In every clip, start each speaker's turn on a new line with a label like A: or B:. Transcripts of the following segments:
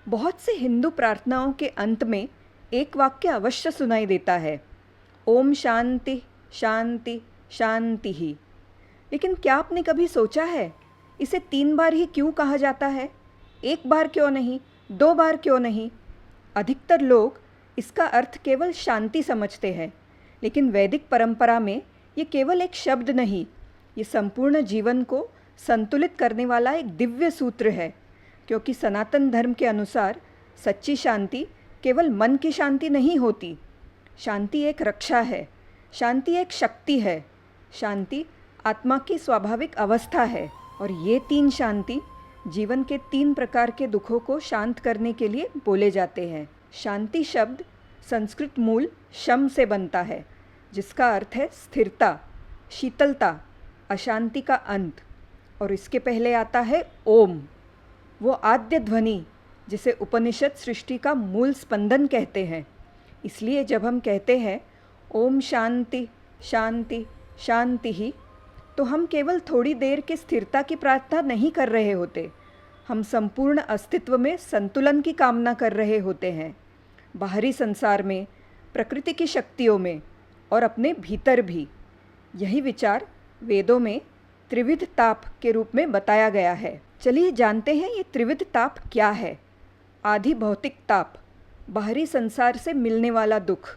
A: बहुत से हिंदू प्रार्थनाओं के अंत में एक वाक्य अवश्य सुनाई देता है, ओम शांति शांति शांति ही। लेकिन क्या आपने कभी सोचा है, इसे 3 बार ही क्यों कहा जाता है? 1 बार क्यों नहीं, 2 बार क्यों नहीं? अधिकतर लोग इसका अर्थ केवल शांति समझते हैं, लेकिन वैदिक परंपरा में ये केवल एक शब्द नहीं, ये संपूर्ण जीवन को संतुलित करने वाला एक दिव्य सूत्र है। क्योंकि सनातन धर्म के अनुसार सच्ची शांति केवल मन की शांति नहीं होती। शांति एक रक्षा है, शांति एक शक्ति है, शांति आत्मा की स्वाभाविक अवस्था है। और ये 3 शांति जीवन के 3 प्रकार के दुखों को शांत करने के लिए बोले जाते हैं। शांति शब्द संस्कृत मूल शम से बनता है, जिसका अर्थ है स्थिरता, शीतलता, अशांति का अंत। और इसके पहले आता है ओम, वो आद्य ध्वनि जिसे उपनिषद सृष्टि का मूल स्पंदन कहते हैं। इसलिए जब हम कहते हैं ओम शांति शांति शांति ही, तो हम केवल थोड़ी देर की स्थिरता की प्रार्थना नहीं कर रहे होते, हम संपूर्ण अस्तित्व में संतुलन की कामना कर रहे होते हैं। बाहरी संसार में, प्रकृति की शक्तियों में और अपने भीतर भी। यही विचार वेदों में त्रिविध ताप के रूप में बताया गया है। चलिए जानते हैं ये त्रिविध ताप क्या है। आदि भौतिक ताप, बाहरी संसार से मिलने वाला दुख।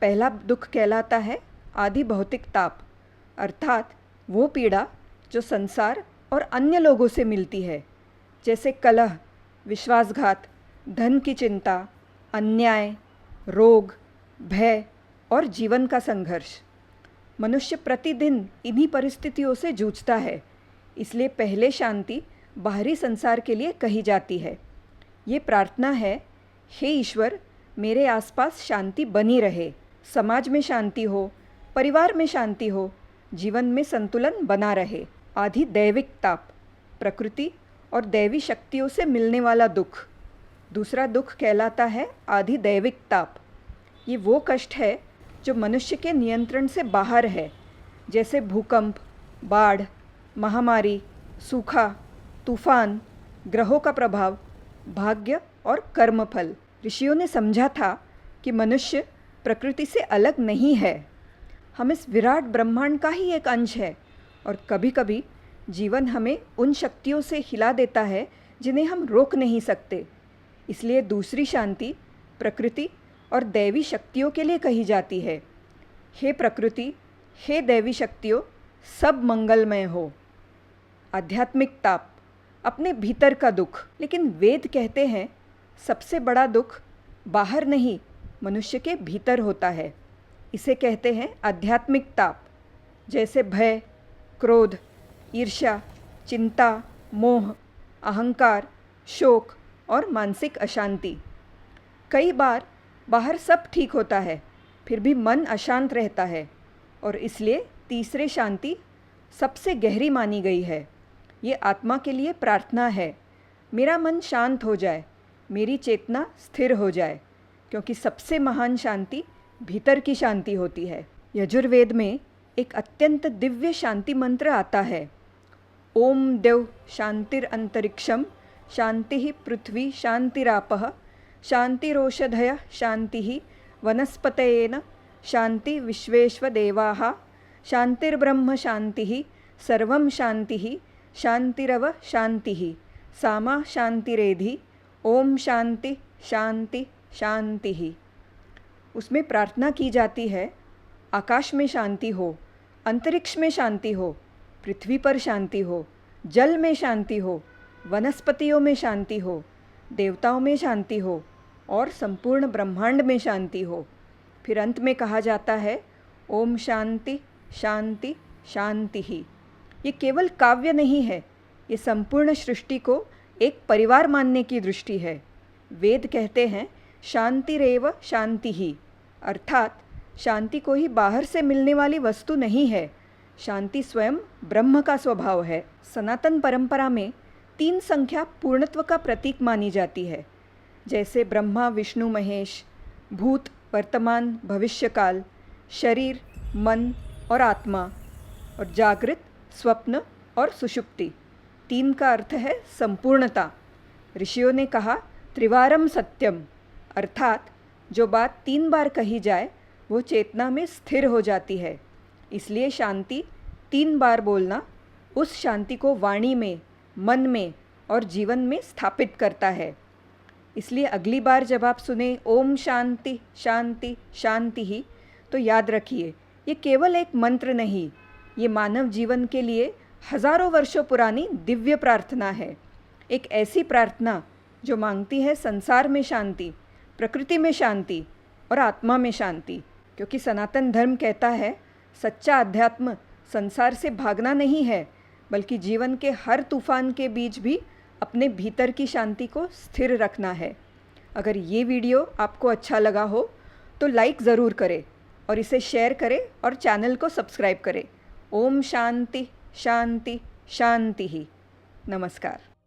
A: पहला दुख कहलाता है आदि भौतिक ताप, अर्थात वो पीड़ा जो संसार और अन्य लोगों से मिलती है, जैसे कलह, विश्वासघात, धन की चिंता, अन्याय, रोग, भय और जीवन का संघर्ष। मनुष्य प्रतिदिन इन्हीं परिस्थितियों से जूझता है, इसलिए पहले शांति बाहरी संसार के लिए कही जाती है। ये प्रार्थना है, हे ईश्वर, मेरे आसपास शांति बनी रहे, समाज में शांति हो, परिवार में शांति हो, जीवन में संतुलन बना रहे। आदि दैविक ताप, प्रकृति और दैवी शक्तियों से मिलने वाला दुख। दूसरा दुख कहलाता है आदि दैविक ताप। ये वो कष्ट है जो मनुष्य के नियंत्रण से बाहर है, जैसे भूकंप, बाढ़, महामारी, सूखा, तूफान, ग्रहों का प्रभाव, भाग्य और कर्मफल। ऋषियों ने समझा था कि मनुष्य प्रकृति से अलग नहीं है, हम इस विराट ब्रह्मांड का ही एक अंश है। और कभी कभी जीवन हमें उन शक्तियों से हिला देता है जिन्हें हम रोक नहीं सकते। इसलिए दूसरी शांति प्रकृति और दैवी शक्तियों के लिए कही जाती है। हे प्रकृति, हे दैवी शक्तियों, सब मंगलमय हो। आध्यात्मिक ताप, अपने भीतर का दुख। लेकिन वेद कहते हैं सबसे बड़ा दुख बाहर नहीं, मनुष्य के भीतर होता है। इसे कहते हैं आध्यात्मिक ताप, जैसे भय, क्रोध, ईर्ष्या, चिंता, मोह, अहंकार, शोक और मानसिक अशांति। कई बार बाहर सब ठीक होता है, फिर भी मन अशांत रहता है, और इसलिए तीसरे शांति सबसे गहरी मानी गई है। ये आत्मा के लिए प्रार्थना है, मेरा मन शांत हो जाए, मेरी चेतना स्थिर हो जाए, क्योंकि सबसे महान शांति भीतर की शांति होती है। यजुर्वेद में एक अत्यंत दिव्य शांति मंत्र आता है, ओम देव शांतिर अंतरिक्षम शांति पृथ्वी शांतिरापः शांतिरोषधय शांति वनस्पतयेन शांति विश्वेश्वदेवाः शांतिर्ब्रह्म शांति सर्वं शांति शांतिरव शांति सामा शांतिरेधि ओम शांति शांति शांति। उसमें प्रार्थना की जाती है, आकाश में शांति हो, अंतरिक्ष में शांति हो, पृथ्वी पर शांति हो, जल में शांति हो, वनस्पतियों में शांति हो, देवताओं में शांति हो और संपूर्ण ब्रह्मांड में शांति हो। फिर अंत में कहा जाता है, ओम शांति शांति शांति ही। ये केवल काव्य नहीं है, ये संपूर्ण सृष्टि को एक परिवार मानने की दृष्टि है। वेद कहते हैं शांतिरेव शांति ही, अर्थात शांति कोई बाहर से मिलने वाली वस्तु नहीं है, शांति स्वयं ब्रह्म का स्वभाव है। सनातन परंपरा में 3 संख्या पूर्णत्व का प्रतीक मानी जाती है, जैसे ब्रह्मा विष्णु महेश, भूत वर्तमान भविष्यकाल, शरीर मन और आत्मा, और जागृत स्वप्न और सुषुप्ति। 3 का अर्थ है संपूर्णता। ऋषियों ने कहा त्रिवारम सत्यम, अर्थात जो बात 3 बार कही जाए वो चेतना में स्थिर हो जाती है। इसलिए शांति 3 बार बोलना उस शांति को वाणी में, मन में और जीवन में स्थापित करता है। इसलिए अगली बार जब आप सुने ओम शांति शांति शांति ही, तो याद रखिए ये केवल एक मंत्र नहीं, ये मानव जीवन के लिए हजारों वर्षों पुरानी दिव्य प्रार्थना है। एक ऐसी प्रार्थना जो मांगती है संसार में शांति, प्रकृति में शांति और आत्मा में शांति। क्योंकि सनातन धर्म कहता है सच्चा अध्यात्म संसार से भागना नहीं है, बल्कि जीवन के हर तूफान के बीच भी अपने भीतर की शांति को स्थिर रखना है। अगर ये वीडियो आपको अच्छा लगा हो तो लाइक ज़रूर करें और इसे शेयर करें और चैनल को सब्सक्राइब करें। ओम शांति शांति शांति ही। नमस्कार।